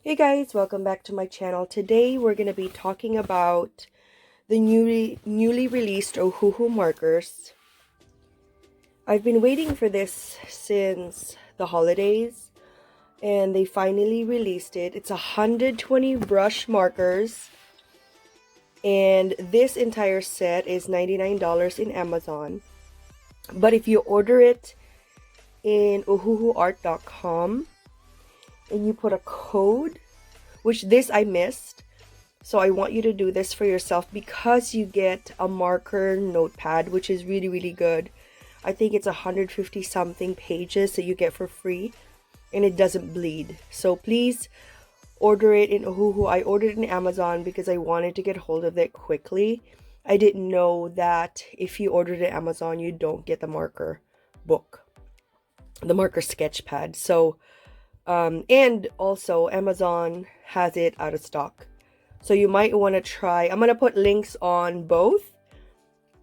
Hey guys, welcome back to my channel. Today we're going to be talking about the newly released Ohuhu markers. I've been waiting for this since the holidays and they finally released it. It's 120 brush markers and this entire set is $99 in Amazon. But if you order it in ohuhuart.com and you put a code, which this I missed, so I want you to do this for yourself because you get a marker notepad, which is really good. I think it's 150 something pages that you get for free and it doesn't bleed. So please order it in Ohuhu. I ordered it in Amazon because I wanted to get hold of it quickly. I didn't know that if you ordered it Amazon, you don't get the marker book, the marker sketch pad. So, and also Amazon has it out of stock. So you might want to try. I'm going to put links on both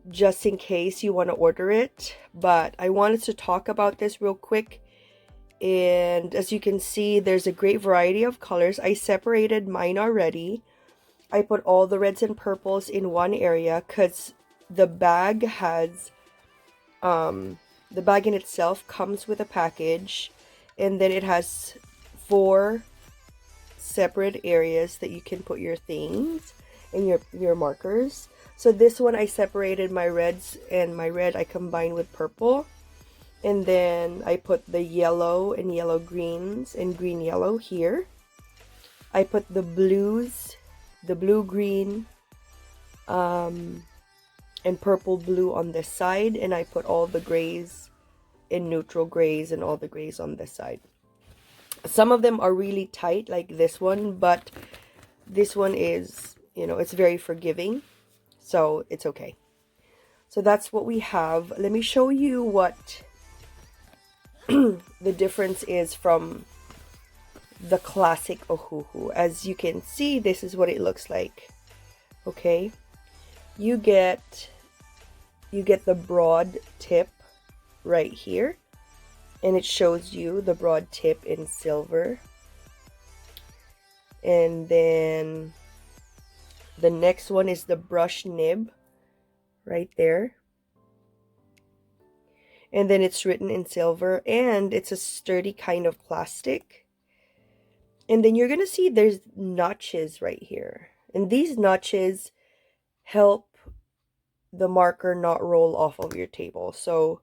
just in case you want to order it. But I wanted to talk about this real quick. And as you can see, there's a great variety of colors. I separated mine already. I put all the reds and purples in one area because the bag has, the bag in itself comes with a package. And then it has 4 separate areas that you can put your things and your markers. So this one I separated my reds, and my red I combined with purple, and then I put the yellow and yellow greens and green yellow here. I put the blues, the blue green and purple blue on this side, and I put all the grays and neutral grays and all the grays on this side. Some of them are really tight like this one, but this one is, it's very forgiving, so it's okay. So that's what we have. Let me show you what the difference is from the classic Ohuhu. As you can see, this is what it looks like. Okay, you get the broad tip right here, and it shows you the broad tip in silver. And then the next one is the brush nib right there. And then it's written in silver, and it's a sturdy kind of plastic. And then you're going to see there's notches right here. And these notches help the marker not roll off of your table. So,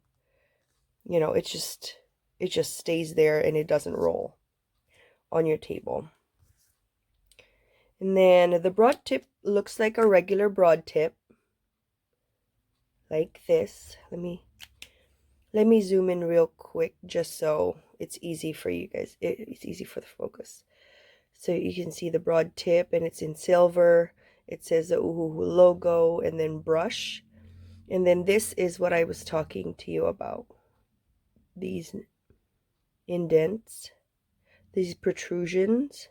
it just stays there and it doesn't roll on your table. And then the broad tip looks like a regular broad tip, like this. Let me zoom in real quick just so it's easy for you guys. It's easy for the focus. So you can see the broad tip, and it's in silver. It says the Ohuhu logo and then brush. And then this is what I was talking to you about. These indents, these protrusions,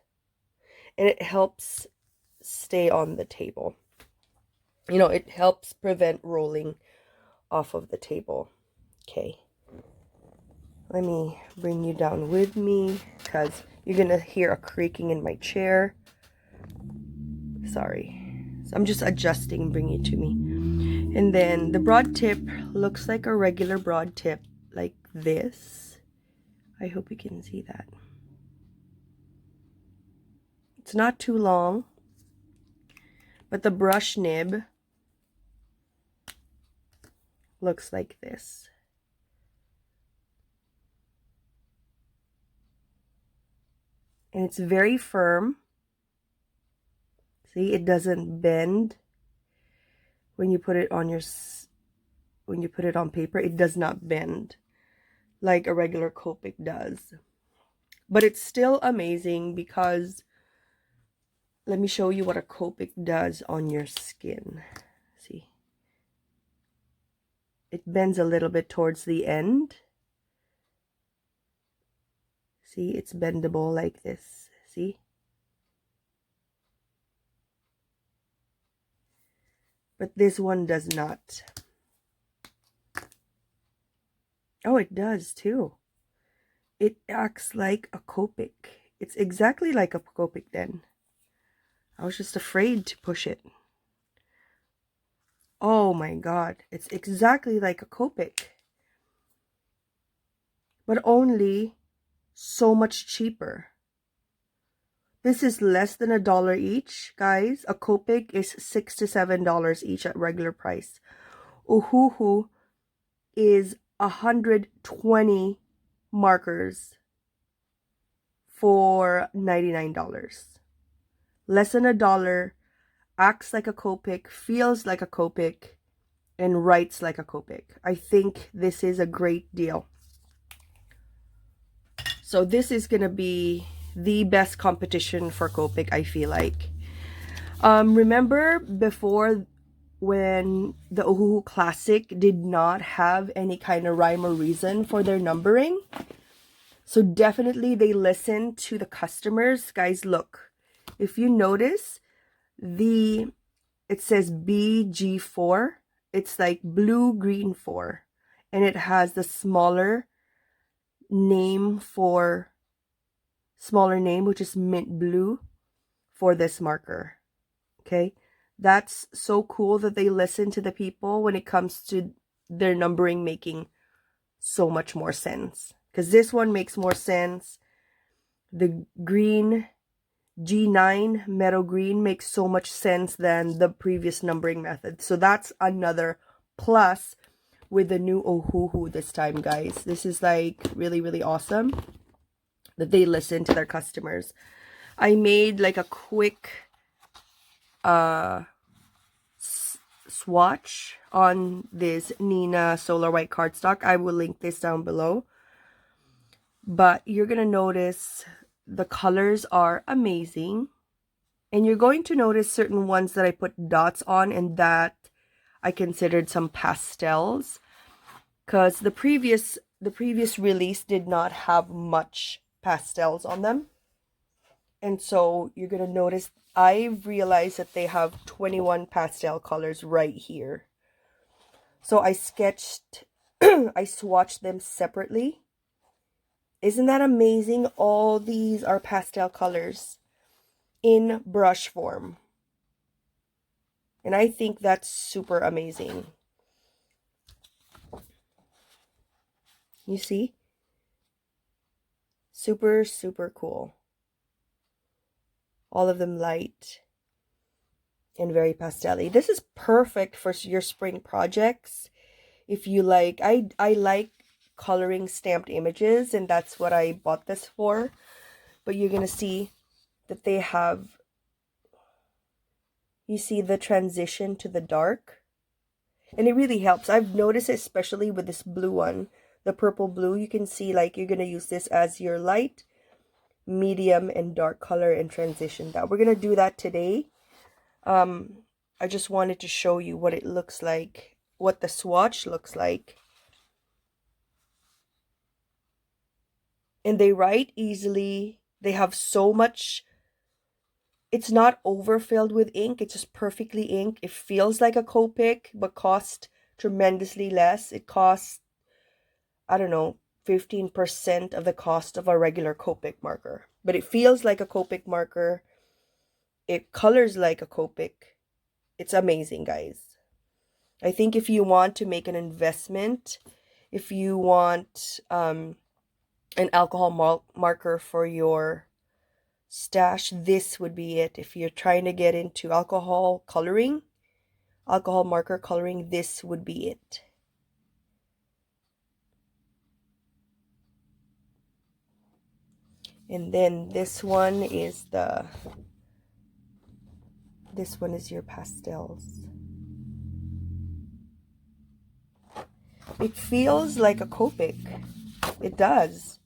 and it helps stay on the table. It helps prevent rolling off of the table. Okay, let me bring you down with me because you're gonna hear a creaking in my chair. Sorry, so I'm just adjusting. Bring it to me. And then the broad tip looks like a regular broad tip, like this. I hope you can see that. It's not too long, but the brush nib looks like this. And it's very firm. See, it doesn't bend when you put it on paper. It does not bend like a regular Copic does. But it's still amazing because let me show you what a Copic does on your skin. See, it bends a little bit towards the end. See, it's bendable like this. See? But this one does not. Oh, it does too. It acts like a Copic. It's exactly like a Copic then. I was just afraid to push it. Oh my god, it's exactly like a Copic. But only so much cheaper. This is less than $1 each, guys. A Copic is $6 to $7 each at regular price. Ohuhu is 120 markers for $99. Less than $1, acts like a Copic, feels like a Copic, and writes like a Copic. I think this is a great deal. So this is gonna be the best competition for Copic, I feel like. Remember before when the Ohuhu Classic did not have any kind of rhyme or reason for their numbering? So definitely they listened to the customers. Guys, look. If you notice, it says BG4. It's like blue, green 4. And it has the smaller name, which is mint blue for this marker. Okay, that's so cool that they listen to the people when it comes to their numbering making so much more sense, because this one makes more sense. The green G9 meadow green makes so much sense than the previous numbering method. So that's another plus with the new Ohuhu this time, guys. This is like really, really awesome that they listen to their customers. I made like a quick swatch on this Nina Solar White cardstock. I will link this down below. But you're going to notice the colors are amazing. And you're going to notice certain ones that I put dots on and that I considered some pastels. Because the previous release did not have much pastels on them. And so you're going to notice I've realized that they have 21 pastel colors right here. So I sketched, I swatched them separately. Isn't that amazing? All these are pastel colors in brush form. And I think that's super amazing. You see? Super, super cool. All of them light and very pastel-y. This is perfect for your spring projects. If you like, I like coloring stamped images, and that's what I bought this for. But you're going to see that they have, you see the transition to the dark. And it really helps. I've noticed it, especially with this blue one, the purple blue. You can see like you're going to use this as your light, medium, and dark color and transition that. We're going to do that today. I just wanted to show you what it looks like, what the swatch looks like. And they write easily. They have so much, it's not overfilled with ink. It's just perfectly ink. It feels like a Copic, but costs tremendously less. It costs, I don't know, 15% of the cost of a regular Copic marker. But it feels like a Copic marker. It colors like a Copic. It's amazing, guys. I think if you want to make an investment, if you want an alcohol marker for your stash, this would be it. If you're trying to get into alcohol marker coloring, this would be it. And then this one is your pastels. It feels like a Copic. It does.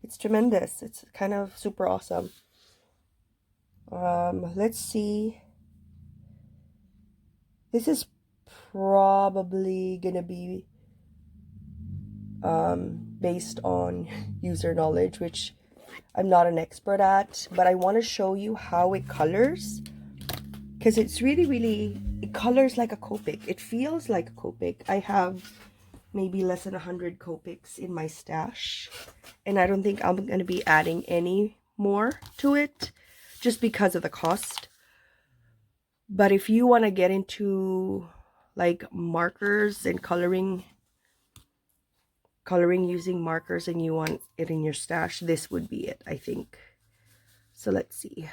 It's tremendous. It's kind of super awesome. Let's see. This is probably gonna be based on user knowledge, which I'm not an expert at, but I want to show you how it colors, because it's really, it colors like a Copic. It feels like a Copic. I have maybe less than 100 Copics in my stash, and I don't think I'm going to be adding any more to it just because of the cost. But if you want to get into like markers and coloring using markers, and you want it in your stash, this would be it, I think. So let's see.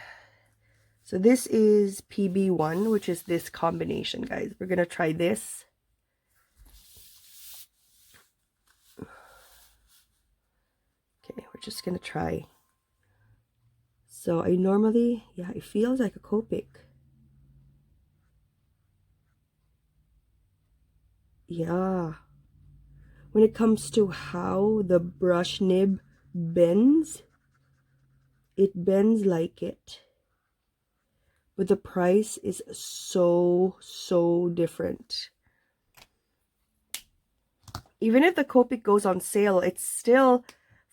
So this is PB1, which is this combination, guys. We're gonna try this. Okay, we're just gonna try. So I normally, yeah, it feels like a Copic. Yeah. When it comes to how the brush nib bends, it bends like it. But the price is so different. Even if the Copic goes on sale, it's still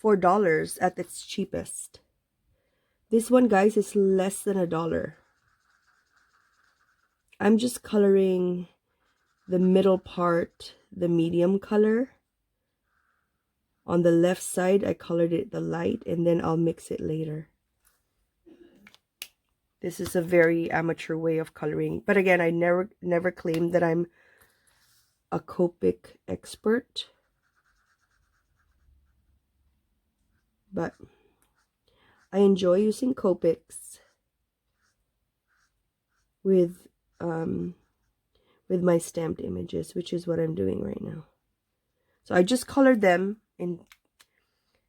$4 at its cheapest. This one, guys, is less than $1. I'm just coloring the middle part, the medium color. On the left side, I colored it the light, and then I'll mix it later. This is a very amateur way of coloring. But again, I never claimed that I'm a Copic expert. But I enjoy using Copics with my stamped images, which is what I'm doing right now. So I just colored them in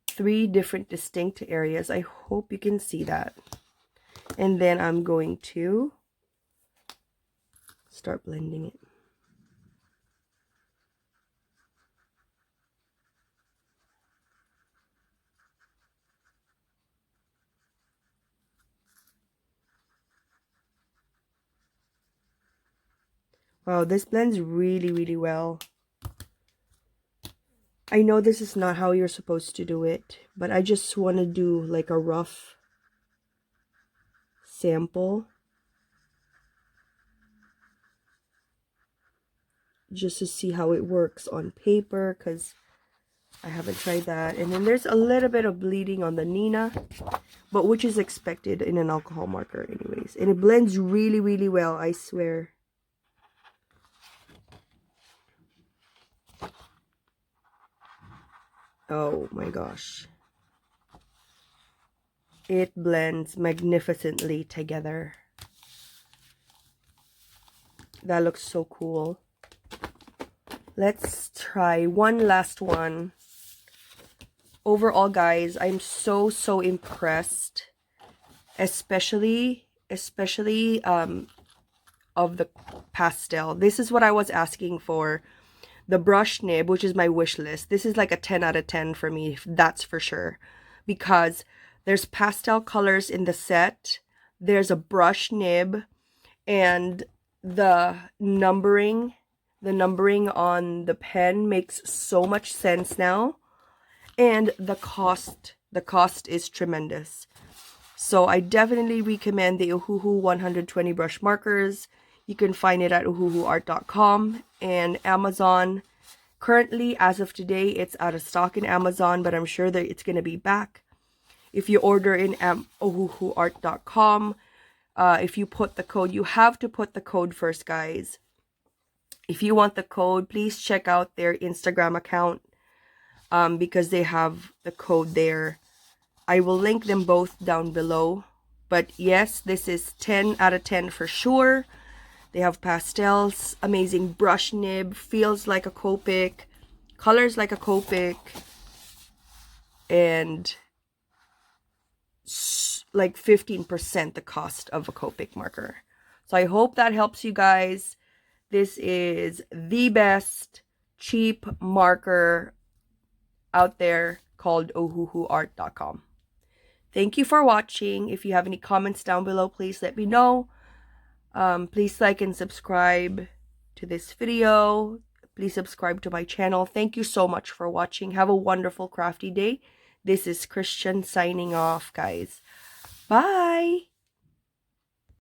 3 different distinct areas. I hope you can see that. And then I'm going to start blending it. Wow, this blends really well. I know this is not how you're supposed to do it, but I just want to do like a rough sample just to see how it works on paper, because I haven't tried that. And then there's a little bit of bleeding on the Nina, but which is expected in an alcohol marker anyways. And it blends really well, I swear. Oh my gosh. It blends magnificently together. That looks so cool. Let's try one last one. Overall, guys, I'm so impressed, especially of the pastel. This is what I was asking for. The brush nib, which is my wish list. This is like a 10 out of 10 for me, that's for sure. Because there's pastel colors in the set. There's a brush nib, and the numbering on the pen makes so much sense now. And the cost is tremendous. So I definitely recommend the Ohuhu 120 brush markers. You can find it at ohuhuart.com and Amazon. Currently, as of today, it's out of stock in Amazon, but I'm sure that it's going to be back. If you order in ohuhuart.com, if you put the code, you have to put the code first, guys. If you want the code, please check out their Instagram account, because they have the code there. I will link them both down below. But yes, this is 10 out of 10 for sure. They have pastels, amazing brush nib, feels like a Copic, colors like a Copic, and like 15% the cost of a Copic marker. So I hope that helps you guys. This is the best cheap marker out there, called ohuhuart.com. Thank you for watching. If you have any comments down below, please let me know. Please like and subscribe to this video. Please subscribe to my channel. Thank you so much for watching. Have a wonderful crafty day. This is Christian signing off, guys. Bye!